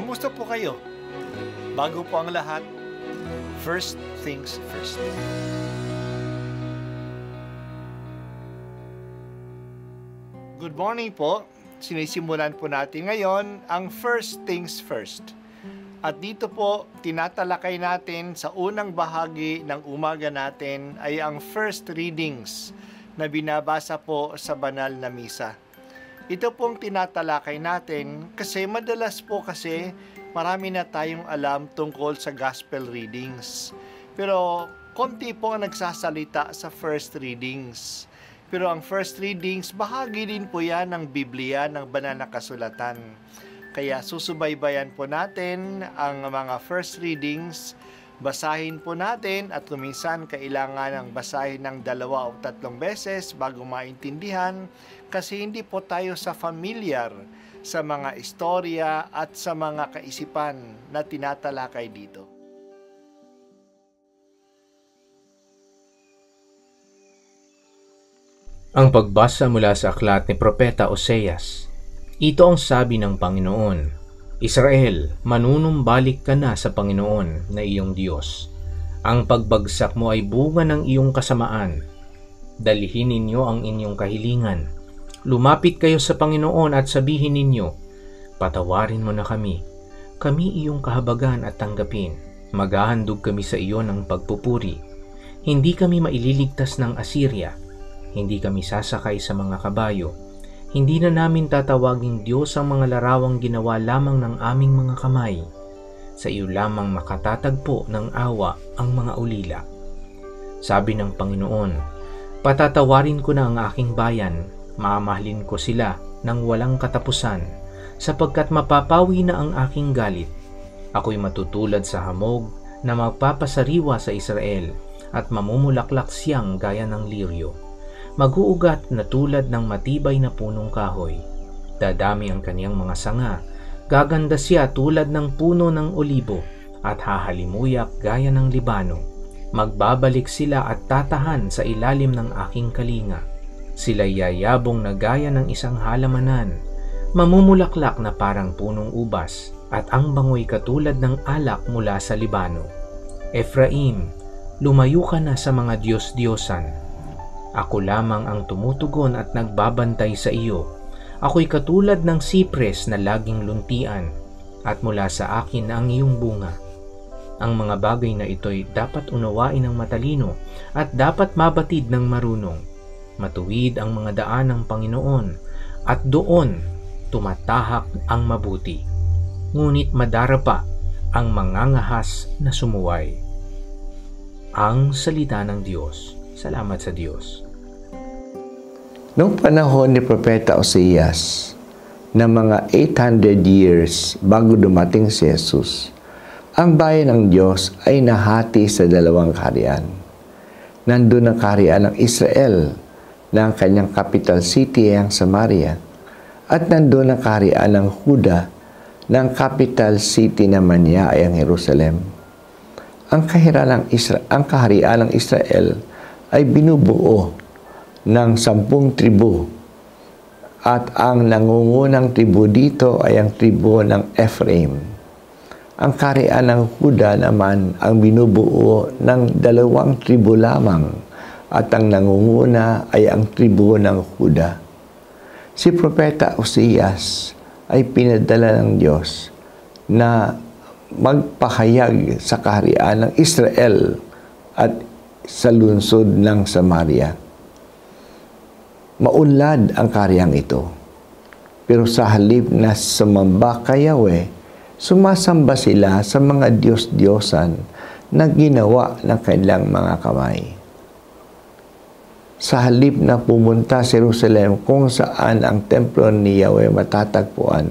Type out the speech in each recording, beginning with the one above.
Kamusta po kayo? Bago po ang lahat, first things first. Good morning po. Sinisimulan po natin ngayon ang first things first. At dito po, tinatalakay natin sa unang bahagi ng umaga natin ay ang first readings na binabasa po sa banal na misa. Ito pong tinatalakay natin kasi madalas po kasi marami na tayong alam tungkol sa gospel readings. Pero konti po ang nagsasalita sa first readings. Pero ang first readings, bahagi din po yan ng Biblia, ng banal na kasulatan. Kaya susubaybayan po natin ang mga first readings. Basahin po natin at kuminsan kailangan ng basahin ng 2 o 3 beses bago maintindihan kasi hindi po tayo familiar sa mga istorya at sa mga kaisipan na tinatalakay dito. Ang pagbasa mula sa aklat ni Propeta Oseas. Ito ang sabi ng Panginoon: Israel, manunumbalik ka na sa Panginoon na iyong Diyos. Ang pagbagsak mo ay bunga ng iyong kasamaan. Dalhin ninyo ang inyong kahilingan. Lumapit kayo sa Panginoon at sabihin ninyo, patawarin mo na kami. Kami iyong kahabagan at tanggapin. Maghahandog kami sa iyo ng pagpupuri. Hindi kami maililigtas ng Assyria. Hindi kami sasakay sa mga kabayo. Hindi na namin tatawaging Diyos ang mga larawang ginawa lamang ng aming mga kamay. Sa iyo lamang makatatagpo ng awa ang mga ulila. Sabi ng Panginoon, patatawarin ko na ang aking bayan, mamahalin ko sila ng walang katapusan, sapagkat mapapawi na ang aking galit. Ako'y matutulad sa hamog na magpapasariwa sa Israel at mamumulaklak siyang gaya ng liryo. Mag-uugat na tulad ng matibay na punong kahoy. Dadami ang kaniyang mga sanga. Gaganda siya tulad ng puno ng olibo at hahalimuyak gaya ng Libano. Magbabalik sila at tatahan sa ilalim ng aking kalinga. Sila'y yayabong na gaya ng isang halamanan. Mamumulaklak na parang punong ubas at ang bangoy katulad ng alak mula sa Libano. Efraim, lumayo ka na sa mga Diyos-Diyosan. Ako lamang ang tumutugon at nagbabantay sa iyo. Ako'y katulad ng sipres na laging luntian, at mula sa akin ang iyong bunga. Ang mga bagay na ito'y dapat unawain ng matalino at dapat mabatid ng marunong. Matuwid ang mga daan ng Panginoon at doon tumatahak ang mabuti. Ngunit madarapa ang mangangahas na sumuway. Ang salita ng Diyos. Salamat sa Diyos. Noong panahon ni Propeta Oseas, na mga 800 years bago dumating si Jesus, ang bayan ng Diyos ay nahati sa 2 kaharian. Nandun ang kaharian ng Israel, na ang kanyang capital city ay ang Samaria, at nandun ang kaharian ng Huda, na ang capital city naman niya ay ang Jerusalem. Ang kaharian ng Israel ay binubuo ng 10 tribu at ang nangungunang tribu dito ay ang tribu ng Ephraim. Ang kaharian ng Huda naman ang binubuo ng 2 tribu lamang at ang nangunguna ay ang tribu ng Huda. Si Propeta Oseas ay pinadala ng Diyos na magpahayag sa kaharian ng Israel at sa lungsod ng Samaria. Maunlad ang karyang ito. Pero sa halip na sumamba kay Yahweh, sumasamba sila sa mga Diyos-Diyosan na ginawa ng kanilang mga kamay. Sa halip na pumunta sa Jerusalem kung saan ang templo ni Yahweh matatagpuan,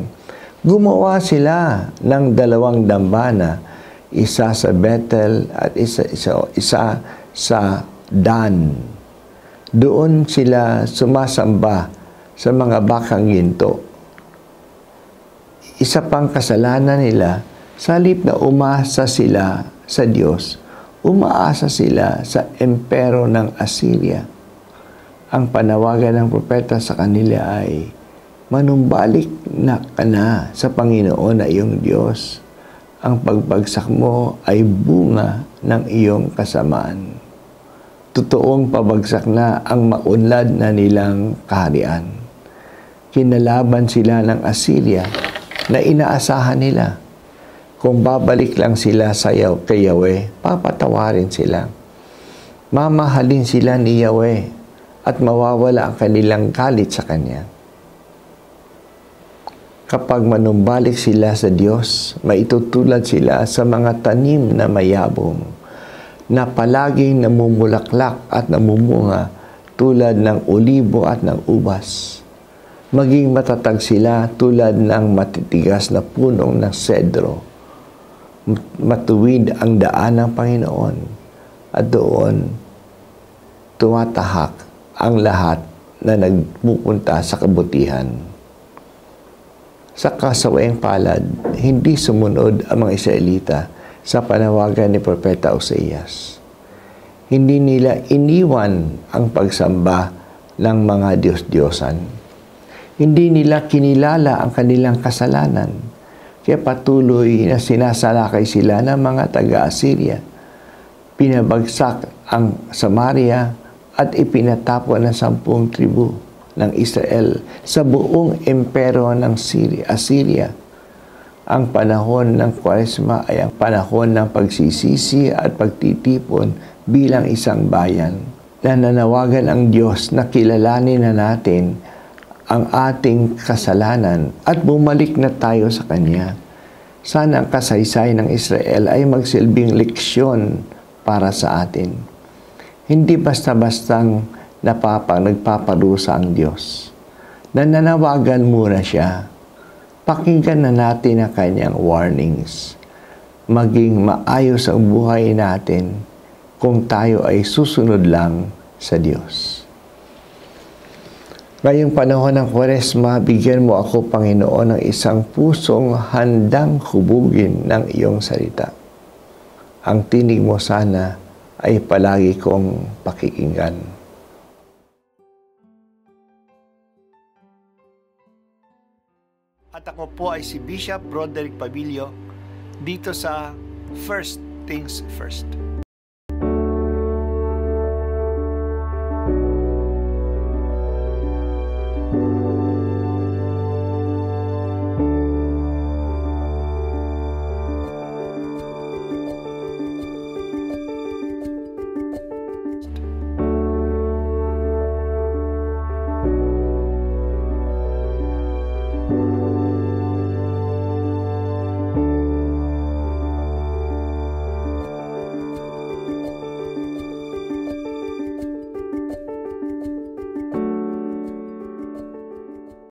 gumawa sila ng 2 dambana, isa sa Bethel at isa sa Dan. Doon sila sumasamba sa mga bakang ginto. Isa pang kasalanan nila, sa halip na umasa sila sa Diyos, umaasa sila sa empero ng Assyria. Ang panawagan ng propeta sa kanila ay, manumbalik na ka na sa Panginoon na iyong Diyos. Ang pagbagsak mo ay bunga ng iyong kasamaan. Totoong pabagsak na ang maunlad na nilang kaharian. Kinalaban sila ng Assyria na inaasahan nila. Kung babalik lang sila sa kay Yahweh, papatawarin sila. Mamahalin sila ni Yahweh at mawawala ang kanilang galit sa Kanya. Kapag manumbalik sila sa Diyos, maitutulad sila sa mga tanim na mayabong, na palaging namumulaklak at namumunga tulad ng olibo at ng ubas. Maging matatag sila tulad ng matitigas na punong ng sedro. Matuwid ang daan ng Panginoon at doon tumatahak ang lahat na nagpupunta sa kabutihan. Sa kasawiang palad, hindi sumunod ang mga Israelita sa panawagan ni Propeta Oseas. Hindi nila iniwan ang pagsamba ng mga Diyos-Diyosan. Hindi nila kinilala ang kanilang kasalanan, kaya patuloy na sinasalakay sila ng mga taga-Assyria. Pinabagsak ang Samaria at ipinatapon ng 10 tribu ng Israel sa buong impero ng Assyria. Ang panahon ng Kwaresma ay ang panahon ng pagsisisi at pagtitipon bilang isang bayan. Nananawagan ang Diyos na kilalanin na natin ang ating kasalanan at bumalik na tayo sa Kanya. Sana ang kasaysay ng Israel ay magsilbing leksyon para sa atin. Hindi basta-bastang nagpaparusa ang Diyos. Nananawagan muna siya. Pakinggan na natin ang kanyang warnings. Maging maayos ang buhay natin kung tayo ay susunod lang sa Diyos. Ngayong panahon ng Kwaresma, bigyan mo ako, Panginoon, ng isang pusong handang hubugin ng iyong salita. Ang tinig mo sana ay palagi kong pakikinggan. At ako po ay si Bishop Broderick Pabilio dito sa First Things First.